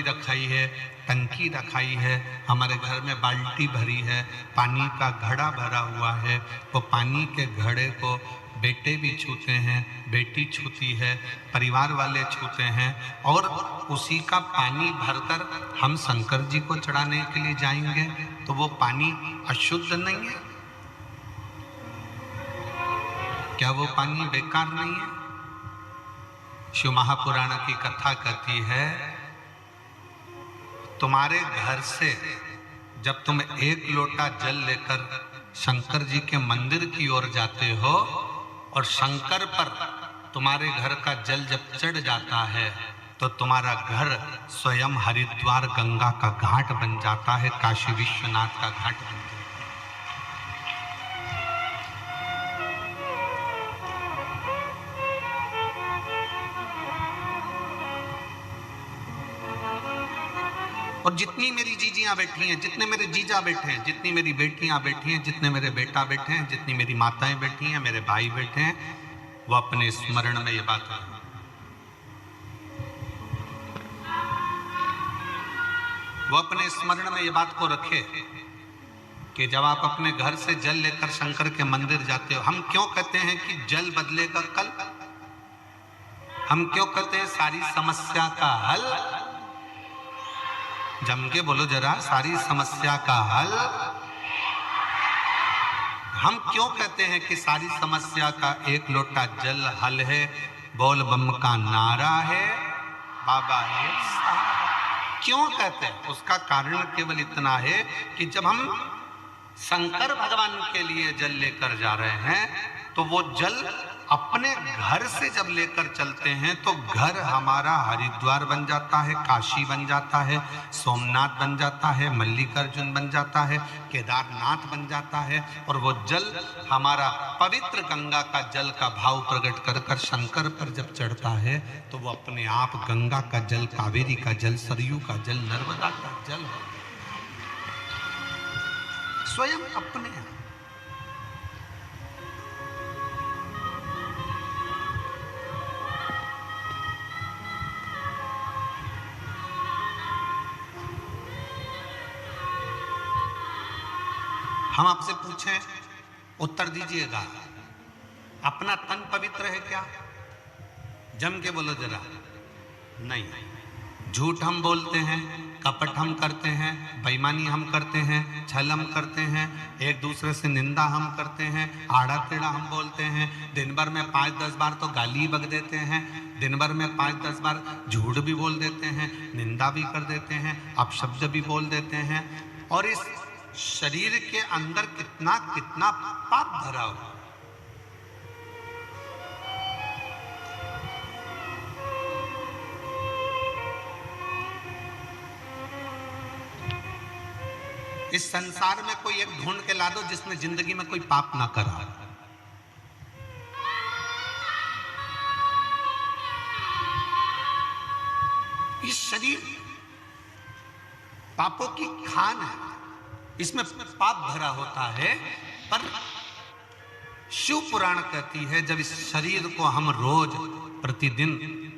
रखाई है, टंकी रखाई है, हमारे घर में बाल्टी भरी है, पानी का घड़ा भरा हुआ है। वो पानी के घड़े को बेटे भी छूते हैं, बेटी छूती है, परिवार वाले छूते हैं, और उसी का पानी भरकर हम शंकर जी को चढ़ाने के लिए जाएंगे तो वो पानी अशुद्ध नहीं है? क्या वो पानी बेकार नहीं है? शिव महापुराण की कथा कहती है, तुम्हारे घर से जब तुम एक लोटा जल लेकर शंकर जी के मंदिर की ओर जाते हो और शंकर पर तुम्हारे घर का जल जब चढ़ जाता है तो तुम्हारा घर स्वयं हरिद्वार गंगा का घाट बन जाता है, काशी विश्वनाथ का घाट बन जाता है। और जितनी मेरी जीजियां बैठी हैं, जितने मेरे जीजा बैठे हैं, जितनी मेरी बेटियां बैठी हैं, जितने मेरे बेटा बैठे हैं, जितनी मेरी माताएं बैठी हैं, मेरे भाई बैठे हैं, वो अपने स्मरण में ये बात है, वो अपने स्मरण में ये बात को रखे कि जब आप अपने घर से जल लेकर शंकर के मंदिर जाते हो, हम क्यों कहते हैं कि जल बदलेगा कल? हम क्यों कहते हैं सारी समस्या का हल? जम के बोलो जरा, सारी समस्या का हल। हम क्यों कहते हैं कि सारी समस्या का एक लोटा जल हल है? बोल बम का नारा है, बाबा है सहारा। क्यों कहते हैं? उसका कारण केवल इतना है कि जब हम शंकर भगवान के लिए जल लेकर जा रहे हैं तो वो जल अपने घर से जब लेकर चलते हैं तो घर हमारा हरिद्वार बन जाता है, काशी बन जाता है, सोमनाथ बन जाता है, मल्लिकार्जुन बन जाता है, केदारनाथ बन जाता है, और वो जल हमारा पवित्र गंगा का जल का भाव प्रकट कर कर शंकर पर जब चढ़ता है तो वो अपने आप गंगा का जल, कावेरी का जल, सरयू का जल, नर्मदा का जल स्वयं अपने आप। हम आपसे पूछें, उत्तर दीजिएगा, अपना तन पवित्र है क्या? जम के बोलो जरा। नहीं। झूठ हम बोलते हैं, कपट हम करते हैं, बेईमानी हम करते हैं, छल हम करते हैं, एक दूसरे से निंदा हम करते हैं, आड़ा टेढ़ा हम बोलते हैं, दिन भर में 5-10 बार तो गाली बक देते हैं, दिन भर में 5-10 बार झूठ भी बोल देते हैं, निंदा भी कर देते हैं, अपशब्द भी बोल देते हैं, और इस शरीर के अंदर कितना कितना पाप भरा हुआ। इस संसार में कोई एक ढूंढ के ला दो जिसने जिंदगी में कोई पाप ना करा। इस शरीर पापों की खान है, इसमें पाप भरा होता है, पर शिव पुराण कहती है जब इस शरीर को हम रोज प्रतिदिन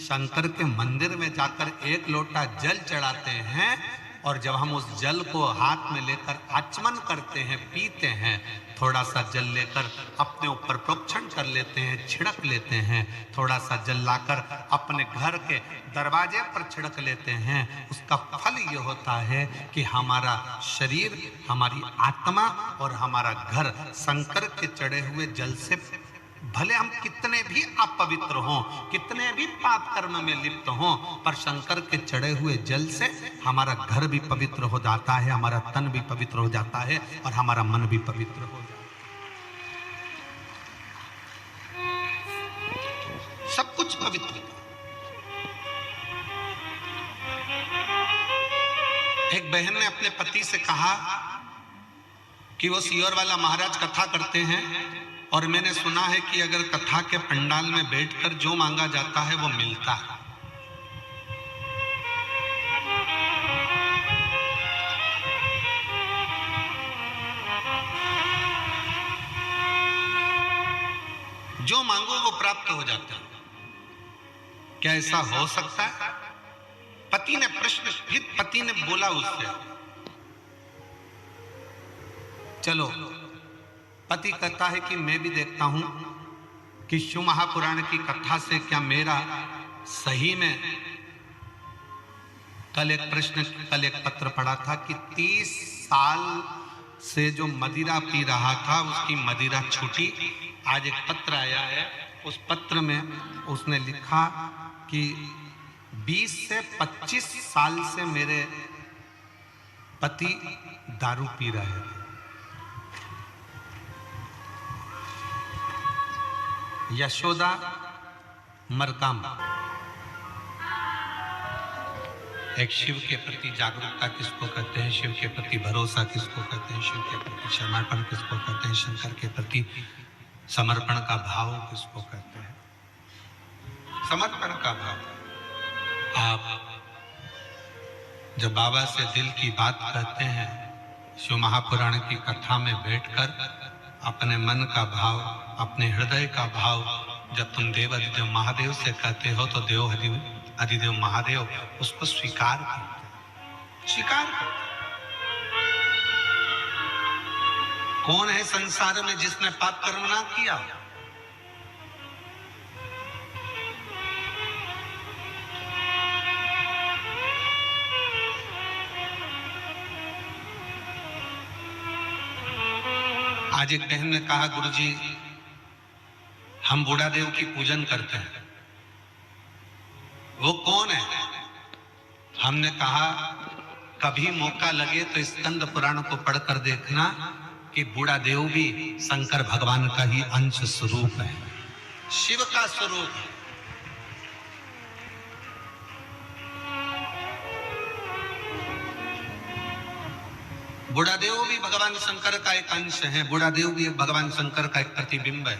शंकर के मंदिर में जाकर एक लोटा जल चढ़ाते हैं और जब हम उस जल को हाथ में लेकर आचमन करते हैं, पीते हैं, थोड़ा सा जल लेकर अपने ऊपर प्रोक्षण कर लेते हैं, छिड़क लेते हैं, थोड़ा सा जल लाकर अपने घर के दरवाजे पर छिड़क लेते हैं, उसका फल ये होता है कि हमारा शरीर, हमारी आत्मा और हमारा घर शंकर के चढ़े हुए जल से, भले हम कितने भी अपवित्र हों, कितने भी पाप कर्म में लिप्त हों, पर शंकर के चढ़े हुए जल से हमारा घर भी पवित्र हो जाता है, हमारा तन भी पवित्र हो जाता है और हमारा मन भी पवित्र हो जाता है। सब कुछ पवित्र। एक बहन ने अपने पति से कहा कि वो सियोर वाला महाराज कथा करते हैं और मैंने सुना है कि अगर कथा के पंडाल में बैठकर जो मांगा जाता है वो मिलता है। जो मांगो वो प्राप्त हो जाता है। क्या ऐसा हो सकता है? पति ने प्रश्न फिर पति ने बोला उससे, चलो। पति कहता है कि मैं भी देखता हूं कि शिव महापुराण की कथा से क्या मेरा सही में। कल एक पत्र पढ़ा था कि 30 साल से जो मदिरा पी रहा था उसकी मदिरा छूटी। आज एक पत्र आया है, उस पत्र में उसने लिखा कि 20 से 25 साल से मेरे पति दारू पी रहे थे। यशोदा मरकाम एक शिव के प्रति जागरूकता किसको कहते हैं, शिव के प्रति भरोसा किसको कहते हैं, शिव के प्रति समर्पण किसको कहते हैं, शंकर के प्रति समर्पण का भाव किसको कहते हैं। समर्पण का भाव, आप जब बाबा से दिल की बात कहते हैं, शिव महापुराण की कथा में बैठकर अपने मन का भाव, अपने हृदय का भाव जब तुम देव अधिदेव महादेव से कहते हो तो देव अधिदेव महादेव उसको स्वीकार करते, स्वीकार करते। कौन है संसार में जिसने पाप कर्म ना किया? आज एक बहन ने कहा, गुरुजी हम बूढ़ा देव की पूजन करते हैं, वो कौन है? हमने कहा कभी मौका लगे तो स्कंद पुराण को पढ़कर देखना कि बूढ़ा देव भी शंकर भगवान का ही अंश स्वरूप है, शिव का स्वरूप है। बूढ़ा देव भी भगवान शंकर का एक अंश है, बूढ़ा देव भी भगवान शंकर का एक प्रतिबिंब है।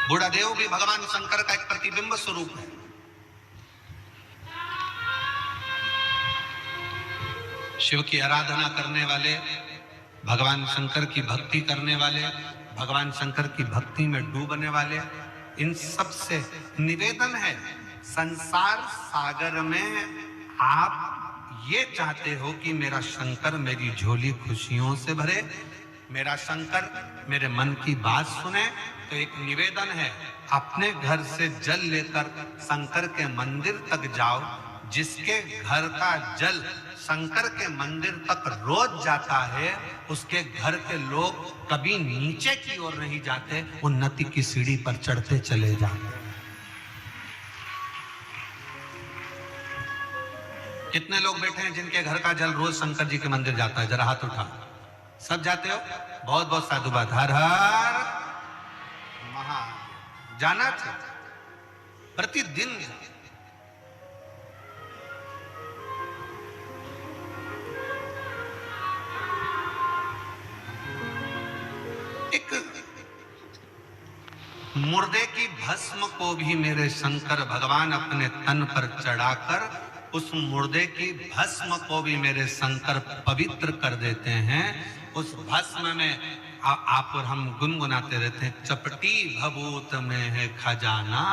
बूढ़ा देव भी भगवान शंकर का एक प्रतिबिंब स्वरूप है। शिव की आराधना करने वाले, भगवान शंकर की भक्ति करने वाले, भगवान शंकर की भक्ति में डूबने वाले, इन सब से निवेदन है, संसार सागर में आप ये चाहते हो कि मेरा शंकर मेरी झोली खुशियों से भरे, मेरा शंकर मेरे मन की बात सुने, तो एक निवेदन है, अपने घर से जल लेकर शंकर के मंदिर तक जाओ। जिसके घर का जल शंकर के मंदिर तक रोज जाता है, उसके घर के लोग कभी नीचे की ओर नहीं जाते, उन्नति की सीढ़ी पर चढ़ते चले जाते। कितने लोग बैठे हैं जिनके घर का जल रोज शंकर जी के मंदिर जाता है? जरा हाथ उठा। सब जाते हो? बहुत बहुत साधुवाद। हर हर महादेव। जाना चाहिए, प्रतिदिन। एक मुर्दे की भस्म को भी मेरे शंकर भगवान अपने तन पर चढ़ाकर उस मुर्दे की भस्म को भी मेरे शंकर पवित्र कर देते हैं। उस भस्म में आप और हम गुनगुनाते रहते हैं, चपटी भभूत में है खजाना,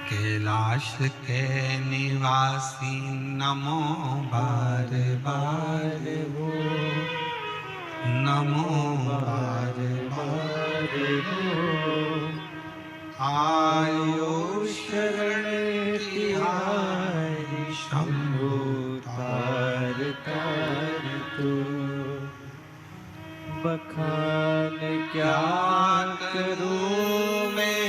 कैलाश के निवासी नमो बार बार हो, नमो बार बार हो। आयो शरण तिहारी शंभु तार तार तू। बखान क्या करूं मैं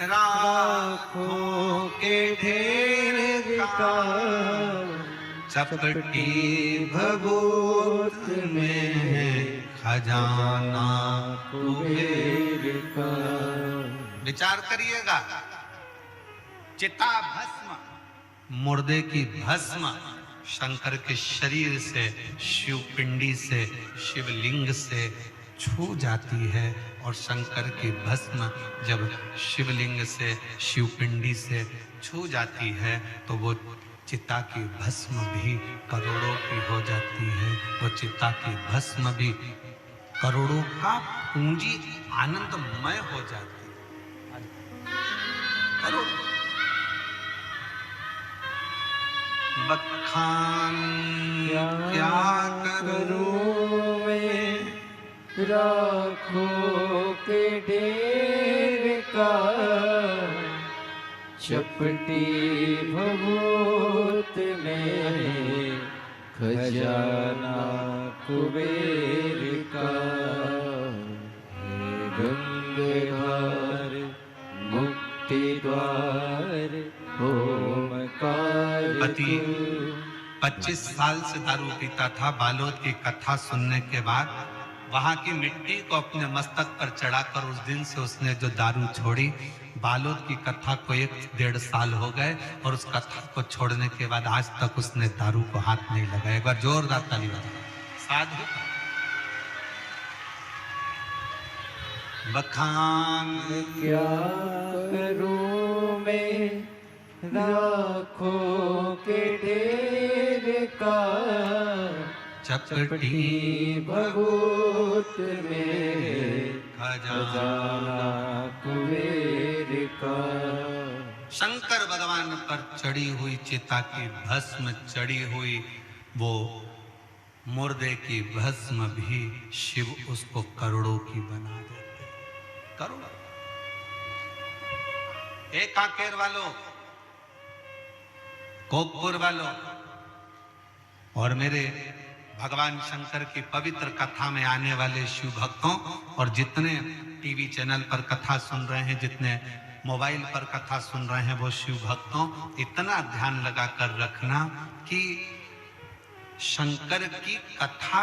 राखों के ढेर का, चपटी भभूत में खजाना कुबेर का। विचार करिएगा, चिता भस्म, मुर्दे की भस्म शंकर के शरीर से, शिव पिंडी से, शिवलिंग से छू जाती है, और शंकर की भस्म जब शिवलिंग से, शिवपिंडी से छू जाती है तो वो चिता की भस्म भी करोड़ों की हो जाती है। वो चिता की भस्म भी करोड़ों का पूंजी आनंदमय हो जाती है। करोड़ बखान क्या करूं मैं राखों के ढेर का, चपटी भभूत में खजाना कुबेर का। हे गंगाधर मुक्ति द्वार ओमकार। पति 25 साल से दारू पीता था। बालोद की कथा सुनने के बाद वहां की मिट्टी को अपने मस्तक पर चढ़ाकर उस दिन से उसने जो दारू छोड़ी। बालोद की कथा को 1-1.5 साल हो गए और उस कथा को छोड़ने के बाद आज तक उसने दारू को हाथ नहीं लगाया। एक बार जोरदार ताली बजाओ। साधु बखान क्या करूं मैं राखों के ढेर का, चपटी भभूत में खजाना कुबेर का। शंकर भगवान पर चढ़ी हुई चिता की भस्म, चढ़ी हुई वो मुर्दे की भस्म भी शिव उसको करोड़ों की बना देते। करोड़। एक कांकेर वालों, कोपपुर वालों और मेरे भगवान शंकर की पवित्र कथा में आने वाले शिव भक्तों, और जितने टीवी चैनल पर कथा सुन रहे हैं, जितने मोबाइल पर कथा सुन रहे हैं, वो शिव भक्तों इतना ध्यान लगा कर रखना कि शंकर की कथा